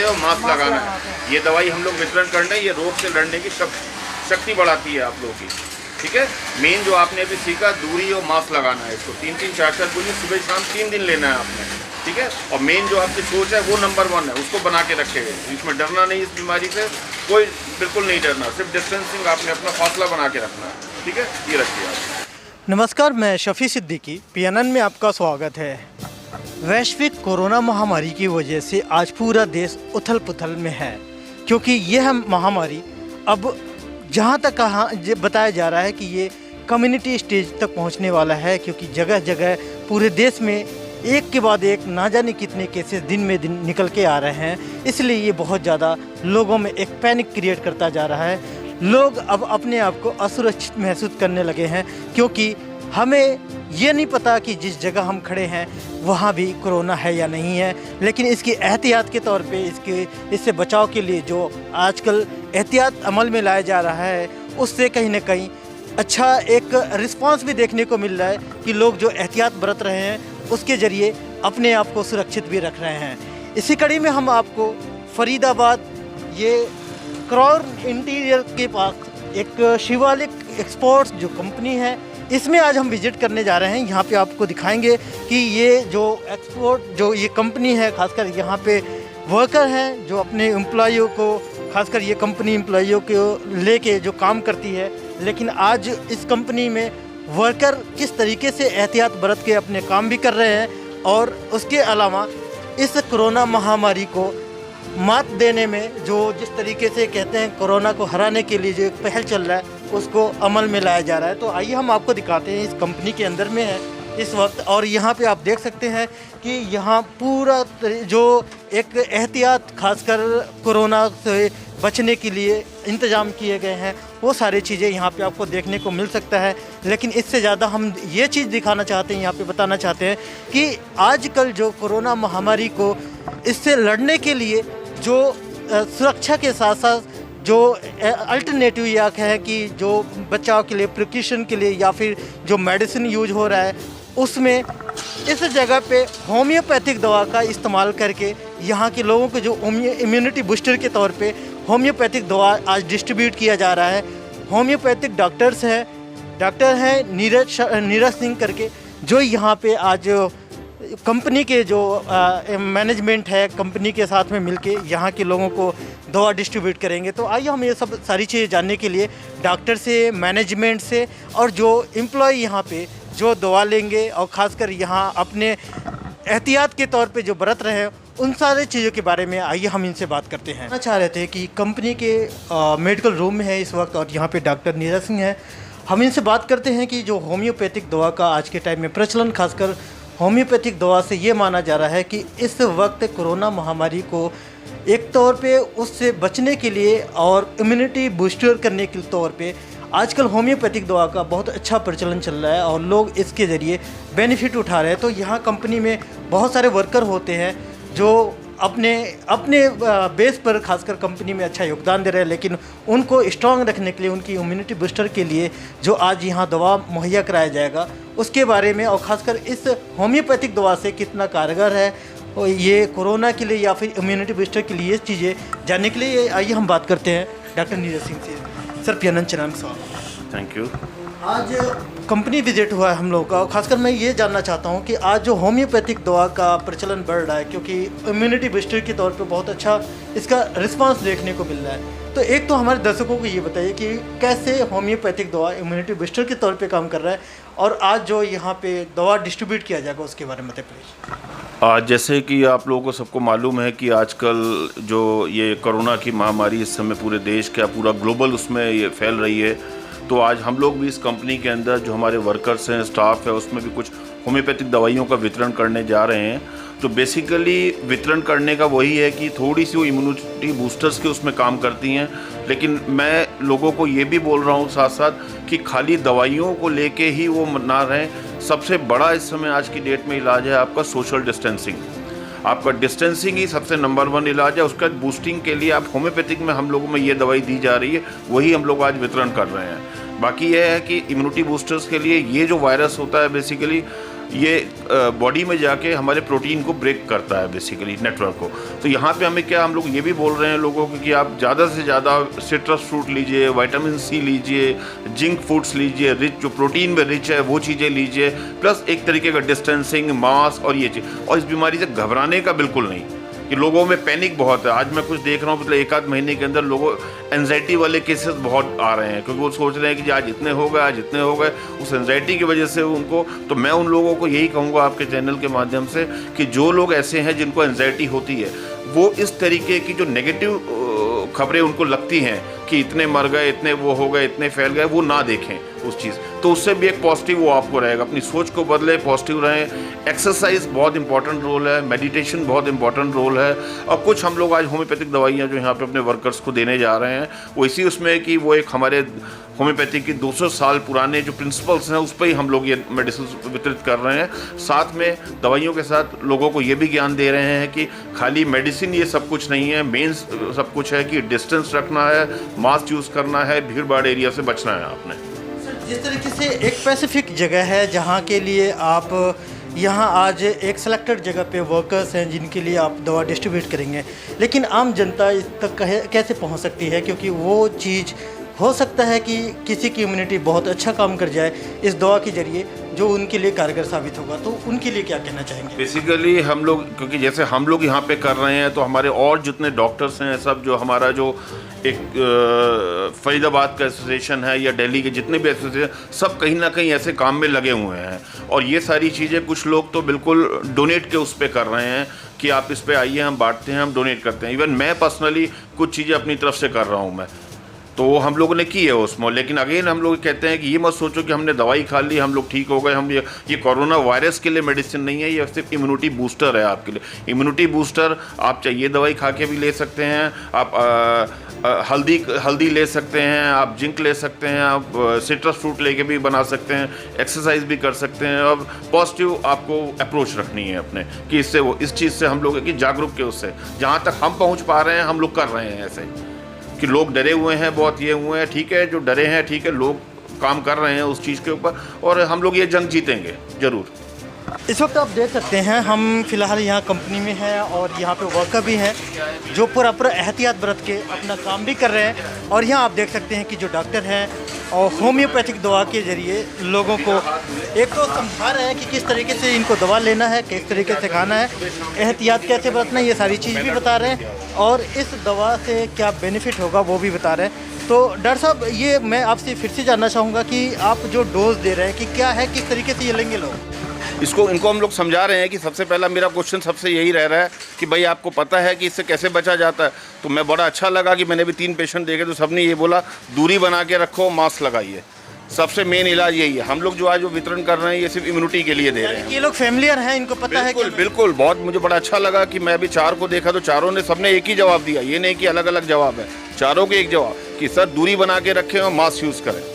और मास्क लगाना है। ये दवाई हम लोग वितरण करने, ये रोग से लड़ने की शक्ति बढ़ाती है आप लोगों की। ठीक है, मेन जो आपने अभी सीखा, दूरी और मास्क लगाना है। इसको 3-3, 4-4 गोली सुबह शाम 3 दिन लेना है आपने। ठीक है, और मेन जो आपकी सोच है वो नंबर 1 है, उसको बना के रखेगा। इसमें डरना नहीं, इस बीमारी से कोई बिल्कुल नहीं डरना, सिर्फ डिस्टेंसिंग, आपने अपना फासला बना के रखना है। ठीक है, ये रखिए आप। नमस्कार, मैं शफी सिद्दीकी, PNN में आपका स्वागत है। वैश्विक कोरोना महामारी की वजह से आज पूरा देश उथल पुथल में है, क्योंकि यह महामारी अब जहाँ तक बताया जा रहा है कि ये कम्युनिटी स्टेज तक पहुँचने वाला है, क्योंकि जगह जगह पूरे देश में एक के बाद एक ना जाने कितने केसेस दिन में दिन निकल के आ रहे हैं। इसलिए ये बहुत ज़्यादा लोगों में एक पैनिक क्रिएट करता जा रहा है। लोग अब अपने आप को असुरक्षित महसूस करने लगे हैं, क्योंकि हमें ये नहीं पता कि जिस जगह हम खड़े हैं वहाँ भी कोरोना है या नहीं है। लेकिन इसकी एहतियात के तौर पे इससे बचाव के लिए जो आजकल एहतियात अमल में लाया जा रहा है, उससे कहीं ना कहीं अच्छा एक रिस्पांस भी देखने को मिल रहा है कि लोग जो एहतियात बरत रहे हैं उसके ज़रिए अपने आप को सुरक्षित भी रख रहे हैं। इसी कड़ी में हम आपको फरीदाबाद ये क्रॉर इंटीरियर के पास एक शिवालिक एक्सपोर्ट्स जो कंपनी है, इसमें आज हम विजिट करने जा रहे हैं। यहाँ पे आपको दिखाएंगे कि ये जो एक्सपोर्ट जो ये कंपनी है, खासकर यहाँ पे वर्कर हैं जो अपने एम्प्लॉइयों को, खासकर ये कंपनी एम्प्लॉइयों को लेके जो काम करती है। लेकिन आज इस कंपनी में वर्कर किस तरीके से एहतियात बरत के अपने काम भी कर रहे हैं, और उसके अलावा इस कोरोना महामारी को मात देने में जो जिस तरीके से कहते हैं कोरोना को हराने के लिए जो एक पहल चल रहा है उसको अमल में लाया जा रहा है। तो आइए हम आपको दिखाते हैं, इस कंपनी के अंदर में है इस वक्त, और यहाँ पे आप देख सकते हैं कि यहाँ पूरा जो एक एहतियात खासकर कोरोना से बचने के लिए इंतज़ाम किए गए हैं, वो सारी चीज़ें यहाँ पे आपको देखने को मिल सकता है। लेकिन इससे ज़्यादा हम ये चीज़ दिखाना चाहते हैं, यहाँ पे बताना चाहते हैं कि आजकल जो कोरोना महामारी को इससे लड़ने के लिए जो सुरक्षा के साथ साथ जो अल्टरनेटिव या है कि जो बचाव के लिए, प्रिकॉशन के लिए या फिर जो मेडिसिन यूज हो रहा है, उसमें इस जगह पे होम्योपैथिक दवा का इस्तेमाल करके यहाँ के लोगों को जो इम्यूनिटी बूस्टर के तौर पे होम्योपैथिक दवा आज डिस्ट्रीब्यूट किया जा रहा है। होम्योपैथिक डॉक्टर हैं नीरज सिंह करके, जो यहाँ पे आज कंपनी के जो मैनेजमेंट है, कंपनी के साथ में मिलके यहाँ के लोगों को दवा डिस्ट्रीब्यूट करेंगे। तो आइए हम ये सब सारी चीज़ें जानने के लिए डॉक्टर से, मैनेजमेंट से, और जो एम्प्लॉय यहाँ पे जो दवा लेंगे और ख़ासकर यहाँ अपने एहतियात के तौर पे जो बरत रहे हैं, उन सारे चीज़ों के बारे में आइए हम इनसे बात करते हैं। चाह रहे थे कि कंपनी के मेडिकल रूम में है इस वक्त, और यहाँ पे डॉक्टर नीरज सिंह है। हम इनसे बात करते हैं कि जो होम्योपैथिक दवा का आज के टाइम में प्रचलन, खासकर होम्योपैथिक दवा से ये माना जा रहा है कि इस वक्त कोरोना महामारी को एक तौर पे उससे बचने के लिए और इम्यूनिटी बूस्टर करने के तौर पे आजकल होम्योपैथिक दवा का बहुत अच्छा प्रचलन चल रहा है और लोग इसके ज़रिए बेनिफिट उठा रहे हैं। तो यहाँ कंपनी में बहुत सारे वर्कर होते हैं जो अपने बेस पर खासकर कंपनी में अच्छा योगदान दे रहे हैं, लेकिन उनको स्ट्रांग रखने के लिए, उनकी इम्यूनिटी बूस्टर के लिए जो आज यहाँ दवा मुहैया कराया जाएगा उसके बारे में, और ख़ासकर इस होम्योपैथिक दवा से कितना कारगर है और ये कोरोना के लिए या फिर इम्यूनिटी बूस्टर के लिए, ये चीज़ें जानने के लिए आइए हम बात करते हैं डॉक्टर नीरज सिंह से। सर, PNN चैनल में स्वागत। Thank you. आज कंपनी विजिट हुआ है हम लोगों का, खासकर मैं ये जानना चाहता हूँ कि आज जो होम्योपैथिक दवा का प्रचलन बढ़ रहा है, क्योंकि इम्यूनिटी बूस्टर के तौर पे बहुत अच्छा इसका रिस्पांस देखने को मिल रहा है। तो एक तो हमारे दर्शकों को ये बताइए कि कैसे होम्योपैथिक दवा इम्यूनिटी बूस्टर के तौर पे काम कर रहा है, और आज जो यहाँ पे दवा डिस्ट्रीब्यूट किया जाएगा उसके बारे में बताइए प्लीज़। आज जैसे कि आप लोगों को सबको मालूम है कि आजकल जो ये कोरोना की महामारी इस समय पूरे देश का, पूरा ग्लोबल उसमें ये फैल रही है। तो आज हम लोग भी इस कंपनी के अंदर जो हमारे वर्कर्स हैं, स्टाफ है, उसमें भी कुछ होम्योपैथिक दवाइयों का वितरण करने जा रहे हैं। तो बेसिकली वितरण करने का वही है कि थोड़ी सी वो इम्यूनिटी बूस्टर्स के उसमें काम करती हैं, लेकिन मैं लोगों को ये भी बोल रहा हूँ साथ साथ कि खाली दवाइयों को लेके ही वो ना रहें। सबसे बड़ा इस समय आज की डेट में इलाज है आपका सोशल डिस्टेंसिंग। आपका डिस्टेंसिंग ही सबसे नंबर 1 इलाज है। उसका बूस्टिंग के लिए आप होम्योपैथिक में हम लोगों में ये दवाई दी जा रही है, वही हम लोग आज वितरण कर रहे हैं। बाकी यह है कि इम्यूनिटी बूस्टर्स के लिए ये जो वायरस होता है बेसिकली ये बॉडी में जाके हमारे प्रोटीन को ब्रेक करता है, बेसिकली नेटवर्क को। तो यहाँ पे हमें क्या, हम लोग ये भी बोल रहे हैं लोगों को कि आप ज़्यादा से ज़्यादा सिट्रस फ्रूट लीजिए, विटामिन सी लीजिए, जिंक फूड्स लीजिए, रिच जो प्रोटीन में रिच है वो चीज़ें लीजिए, प्लस एक तरीके का डिस्टेंसिंग, मास्क और ये चीज़। और इस बीमारी से घबराने का बिल्कुल नहीं, कि लोगों में पैनिक बहुत है। आज मैं कुछ देख रहा हूँ पिछले एक आध महीने के अंदर लोगों एंजाइटी वाले केसेस बहुत आ रहे हैं, क्योंकि वो सोच रहे हैं कि आज इतने हो गए, आज इतने हो गए, उस एंजाइटी की वजह से उनको। तो मैं उन लोगों को यही कहूँगा आपके चैनल के माध्यम से कि जो लोग ऐसे हैं जिनको एंजाइटी होती है, वो इस तरीके की जो नेगेटिव खबरें उनको लगती हैं कि इतने मर गए, इतने वो हो गए, इतने फैल गए, वो ना देखें उस चीज़। तो उससे भी एक पॉजिटिव वो आपको रहेगा, अपनी सोच को बदले, पॉजिटिव रहें। एक्सरसाइज बहुत इंपॉर्टेंट रोल है, मेडिटेशन बहुत इंपॉर्टेंट रोल है। और कुछ हम लोग आज होम्योपैथिक दवाइयाँ जो यहाँ पे अपने वर्कर्स को देने जा रहे हैं, वो इसी उसमें है कि वो एक हमारे होम्योपैथी की 200 साल पुराने जो प्रिंसिपल्स हैं उस पर ही हम लोग ये मेडिसिन वितरित कर रहे हैं। साथ में दवाइयों के साथ लोगों को ये भी ज्ञान दे रहे हैं कि खाली मेडिसिन ये सब कुछ नहीं है, मेन सब कुछ है कि डिस्टेंस रखना है, मास्क यूज़ करना है, भीड़ भाड़ एरिया से बचना है आपने। जिस तरीके से एक स्पेसिफिक जगह है जहाँ के लिए आप यहाँ आज एक सेलेक्टेड जगह पे वर्कर्स हैं जिनके लिए आप दवा डिस्ट्रीब्यूट करेंगे, लेकिन आम जनता इस तक कैसे पहुँच सकती है? क्योंकि वो चीज़ हो सकता है कि किसी की इम्यूनिटी बहुत अच्छा काम कर जाए इस दवा के जरिए, जो उनके लिए कारगर साबित होगा। तो उनके लिए क्या कहना चाहेंगे? बेसिकली हम लोग, क्योंकि जैसे हम लोग यहाँ पे कर रहे हैं, तो हमारे और जितने डॉक्टर्स हैं सब, जो हमारा जो एक फरीदाबाद का एसोसिएशन है या दिल्ली के जितने भी एसोसिएशन, सब कहीं ना कहीं ऐसे काम में लगे हुए हैं। और ये सारी चीज़ें कुछ लोग तो बिल्कुल डोनेट के उस पर कर रहे हैं कि आप इस पर आइए, हम बांटते हैं, हम डोनेट करते हैं। इवन मैं पर्सनली कुछ चीज़ें अपनी तरफ से कर रहा हूँ मैं, तो वो हम लोगों ने की है उसमें। लेकिन अगेन हम लोग कहते हैं कि ये मत सोचो कि हमने दवाई खा ली, हम लोग ठीक हो गए। हम ये कोरोना वायरस के लिए मेडिसिन नहीं है, ये सिर्फ इम्यूनिटी बूस्टर है आपके लिए। इम्यूनिटी बूस्टर आप चाहिए दवाई खा के भी ले सकते हैं, आप हल्दी ले सकते हैं, आप जिंक ले सकते हैं, आप सिट्रस फ्रूट लेके भी बना सकते हैं, एक्सरसाइज भी कर सकते हैं। और पॉजिटिव आपको अप्रोच रखनी है अपने, कि इससे वो इस चीज़ से हम लोग कि जागरूक के उससे जहाँ तक हम पहुँच पा रहे हैं हम लोग कर रहे हैं। ऐसे कि लोग डरे हुए हैं, बहुत ये हुए हैं, ठीक है, जो डरे हैं ठीक है, लोग काम कर रहे हैं उस चीज़ के ऊपर, और हम लोग ये जंग जीतेंगे ज़रूर। इस वक्त आप देख सकते हैं हम फिलहाल यहाँ कंपनी में हैं और यहाँ पे वर्कर भी हैं जो पूरा एहतियात बरत के अपना काम भी कर रहे हैं। और यहाँ आप देख सकते हैं कि जो डॉक्टर हैं और होम्योपैथिक दवा के ज़रिए लोगों को एक तो समझा रहे हैं कि किस तरीके से इनको दवा लेना है, किस तरीके से खाना है, एहतियात कैसे बरतना है, ये सारी चीज़ भी बता रहे हैं। और इस दवा से क्या बेनिफिट होगा वो भी बता रहे हैं। तो डॉक्टर साहब, ये मैं आपसे फिर से जानना चाहूँगा कि आप जो डोज दे रहे हैं कि क्या है, किस तरीके से ये लेंगे लोग? इनको हम लोग समझा रहे हैं कि सबसे पहला मेरा क्वेश्चन सबसे यही रह रहा है कि भाई आपको पता है कि इससे कैसे बचा जाता है। तो मैं बड़ा अच्छा लगा कि मैंने भी 3 पेशेंट देखे तो सबने ये बोला दूरी बना के रखो, मास्क लगाइए, सबसे मेन इलाज यही है। हम लोग जो आज जो वितरण कर रहे हैं ये सिर्फ इम्यूनिटी के लिए दे रहे हैं। ये लोग फैमिलियर हैं, इनको पता है। बिल्कुल बहुत मुझे बड़ा अच्छा लगा कि मैं अभी 4 को देखा तो चारों ने सबने एक ही जवाब दिया, ये नहीं कि अलग अलग जवाब है, चारों के एक जवाब कि सर दूरी बना के रखें और मास्क यूज़ करें।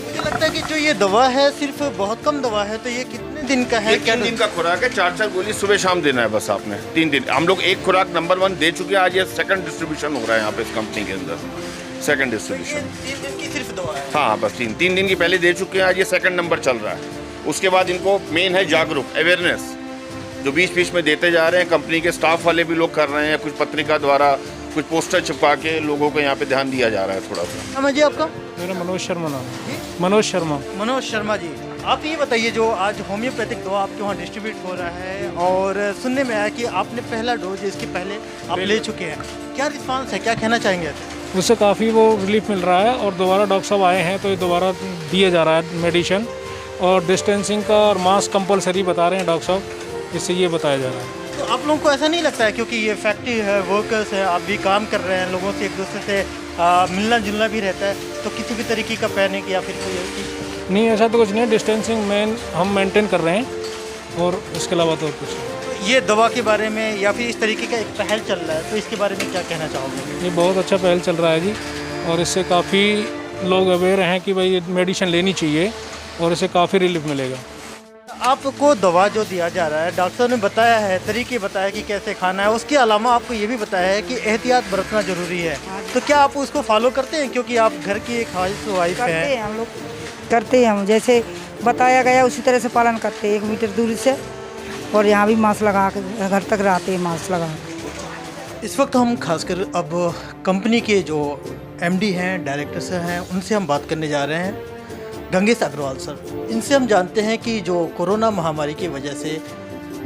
मुझे लगता है कि जो ये दवा है सिर्फ बहुत कम दवा है, तो ये कितने दिन का है? 3 दिन का खुराक है, 4 गोली सुबह शाम देना है बस आपने। 3 दिन हम लोग एक खुराक नंबर 1 दे चुके हैं, आज ये सेकंड डिस्ट्रीब्यूशन हो रहा है यहाँ पे इस कंपनी के अंदर, सेकंड डिस्ट्रीब्यूशन। 3 दिन की सिर्फ दवा है? हाँ बस 3 दिन की पहले दे चुके हैं, आज ये सेकंड नंबर चल रहा है। उसके बाद इनको मेन है जागरूक, अवेयरनेस जो बीच बीच में देते जा रहे हैं। कंपनी के स्टाफ वाले भी लोग कर रहे हैं, कुछ पत्रिका द्वारा, कुछ पोस्टर छपा के लोगों को यहाँ पे ध्यान दिया जा रहा है थोड़ा सा। नाम है जी आपका? मेरा मनोज शर्मा नाम है। मनोज शर्मा। मनोज शर्मा जी, आप ये बताइए जो आज होम्योपैथिक दवा आपके वहाँ डिस्ट्रीब्यूट हो रहा है और सुनने में आया कि आपने पहला डोज इसके पहले आप ले चुके हैं, क्या रिस्पांस है, क्या कहना चाहेंगे? उससे काफ़ी वो रिलीफ मिल रहा है और दोबारा डॉक्टर साहब आए हैं तो ये दोबारा दिया जा रहा है मेडिसिन, और डिस्टेंसिंग का और मास्क कंपलसरी बता रहे हैं डॉक्टर साहब, इससे ये बताया जा रहा है। तो आप लोगों को ऐसा नहीं लगता है, क्योंकि ये फैक्ट्री है, वर्कर्स है, आप भी काम कर रहे हैं, लोगों से एक दूसरे से मिलना जुलना भी रहता है, तो किसी भी तरीके का पैनिक या फिर कोई नहीं, ऐसा तो कुछ नहीं, डिस्टेंसिंग हम मेंटेन कर रहे हैं और इसके अलावा तो कुछ नहीं। ये दवा के बारे में या फिर इस तरीके का एक पहल चल रहा है, तो इसके बारे में क्या कहना चाहोगे? ये बहुत अच्छा पहल चल रहा है जी, और इससे काफ़ी लोग अवेयर हैं कि भाई ये मेडिसिन लेनी चाहिए और इससे काफ़ी रिलीफ मिलेगा। आपको दवा जो दिया जा रहा है, डॉक्टर ने बताया है, तरीके बताया कि कैसे खाना है, उसके अलावा आपको ये भी बताया है कि एहतियात बरतना ज़रूरी है, तो क्या आप उसको फॉलो करते हैं? क्योंकि आप घर की एक हाउस वाइफ हैं। हम लोग करते हैं, हम जैसे बताया गया उसी तरह से पालन करते हैं, 1 मीटर दूरी से। और यहाँ भी मास्क लगा के घर तक रहते हैं, मास्क लगा के। इस वक्त हम खासकर अब कंपनी के जो एमडी हैं, डायरेक्टर्स हैं, उनसे हम बात करने जा रहे हैं। गंगेश अग्रवाल सर, इनसे हम जानते हैं कि जो कोरोना महामारी की वजह से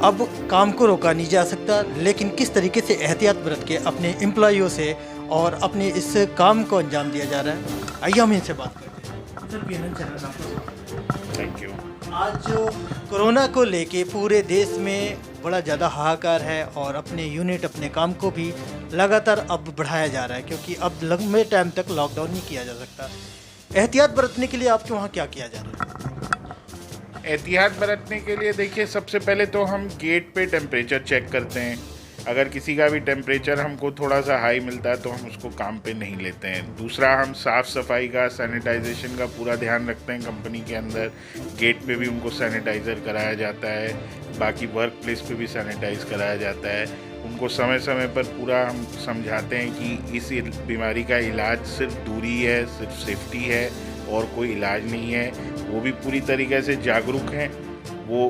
अब काम को रोका नहीं जा सकता, लेकिन किस तरीके से एहतियात बरत के अपने एम्प्लॉइयों से और अपने इस काम को अंजाम दिया जा रहा है। आइए हम इनसे बात करते हैं। सर, PNN चैनल आपका थैंक यू। आज कोरोना को लेके पूरे देश में बड़ा ज़्यादा हाहाकार है और अपने यूनिट, अपने काम को भी लगातार अब बढ़ाया जा रहा है, क्योंकि अब लंबे टाइम तक लॉकडाउन नहीं किया जा सकता। एहतियात बरतने के लिए आपके वहाँ क्या किया जा रहा है? एहतियात बरतने के लिए देखिए, सबसे पहले तो हम गेट पे टेम्परेचर चेक करते हैं। अगर किसी का भी टेम्परेचर हमको थोड़ा सा हाई मिलता है तो हम उसको काम पे नहीं लेते हैं। दूसरा, हम साफ़ सफाई का, सैनिटाइजेशन का पूरा ध्यान रखते हैं। कंपनी के अंदर गेट पे भी उनको सैनिटाइज़र कराया जाता है, बाकी वर्क प्लेस पे भी सैनिटाइज़ कराया जाता है। उनको समय समय पर पूरा हम समझाते हैं कि इस बीमारी का इलाज सिर्फ दूरी है, सिर्फ सेफ्टी है और कोई इलाज नहीं है। वो भी पूरी तरीके से जागरूक हैं। वो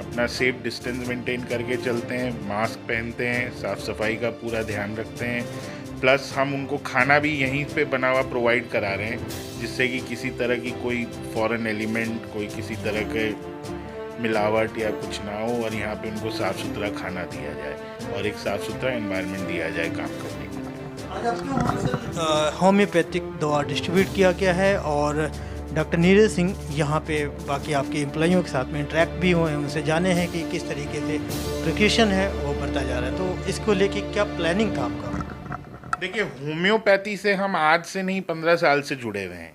अपना सेफ डिस्टेंस मेंटेन करके चलते हैं, मास्क पहनते हैं, साफ़ सफाई का पूरा ध्यान रखते हैं। प्लस हम उनको खाना भी यहीं पे बना हुआ प्रोवाइड करा रहे हैं, जिससे कि किसी तरह की कोई फॉरेन एलिमेंट, कोई किसी तरह के मिलावट या कुछ ना हो, और यहाँ पे उनको साफ़ सुथरा खाना दिया जाए और एक साफ़ सुथरा एनवायरनमेंट दिया जाए काम करने के लिए। आज आपके वहाँ सर होम्योपैथिक दवा डिस्ट्रीब्यूट किया गया है और डॉक्टर नीरज सिंह यहाँ पे बाकी आपके एम्प्लॉइयों के साथ में इंटरेक्ट भी हुए हैं, उनसे जाने हैं कि किस तरीके से प्रिकॉशन है वो बरता जा रहा है। तो इसको लेके क्या प्लानिंग था आपका? देखिए, होम्योपैथी से हम आज से नहीं 15 साल से जुड़े हुए हैं,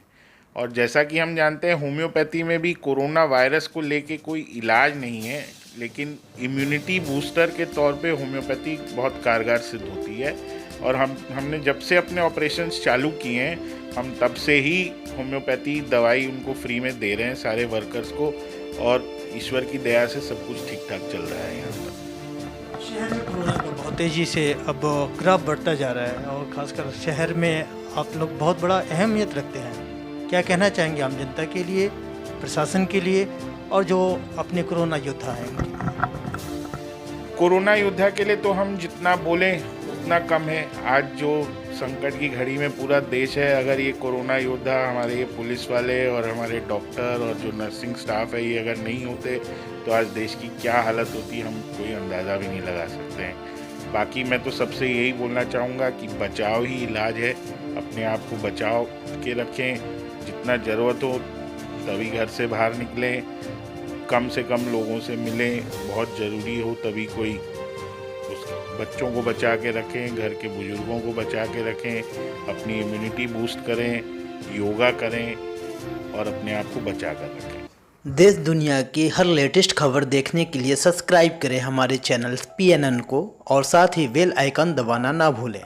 और जैसा कि हम जानते हैं होम्योपैथी में भी कोरोना वायरस को लेके कोई इलाज नहीं है, लेकिन इम्यूनिटी बूस्टर के तौर पे होम्योपैथी बहुत कारगर सिद्ध होती है। और हमने जब से अपने ऑपरेशंस चालू किए हैं, हम तब से ही होम्योपैथी दवाई उनको फ्री में दे रहे हैं सारे वर्कर्स को, और ईश्वर की दया से सब कुछ ठीक ठाक चल रहा है यहाँ पर। शहर में कोरोना का बहुत तेज़ी से अब ग्राफ बढ़ता जा रहा है और ख़ासकर शहर में आप लोग बहुत बड़ा अहमियत रखते हैं। क्या कहना चाहेंगे आम जनता के लिए, प्रशासन के लिए और जो अपने कोरोना योद्धा हैं? कोरोना योद्धा के लिए तो हम जितना बोलें उतना कम है। आज जो संकट की घड़ी में पूरा देश है, अगर ये कोरोना योद्धा, हमारे ये पुलिस वाले और हमारे डॉक्टर और जो नर्सिंग स्टाफ है, ये अगर नहीं होते तो आज देश की क्या हालत होती, हम कोई अंदाज़ा भी नहीं लगा सकते हैं। बाकी मैं तो सबसे यही बोलना चाहूँगा कि बचाव ही इलाज है। अपने आप को बचाव के रखें, जितना ज़रूरत हो तभी घर से बाहर निकलें, कम से कम लोगों से मिलें, बहुत ज़रूरी हो तभी कोई बच्चों को बचा के रखें, घर के बुजुर्गों को बचा के रखें, अपनी इम्यूनिटी बूस्ट करें, योगा करें और अपने आप को बचा कर रखें। देश दुनिया की हर लेटेस्ट खबर देखने के लिए सब्सक्राइब करें हमारे चैनल PNN को और साथ ही बेल आइकन दबाना ना भूलें।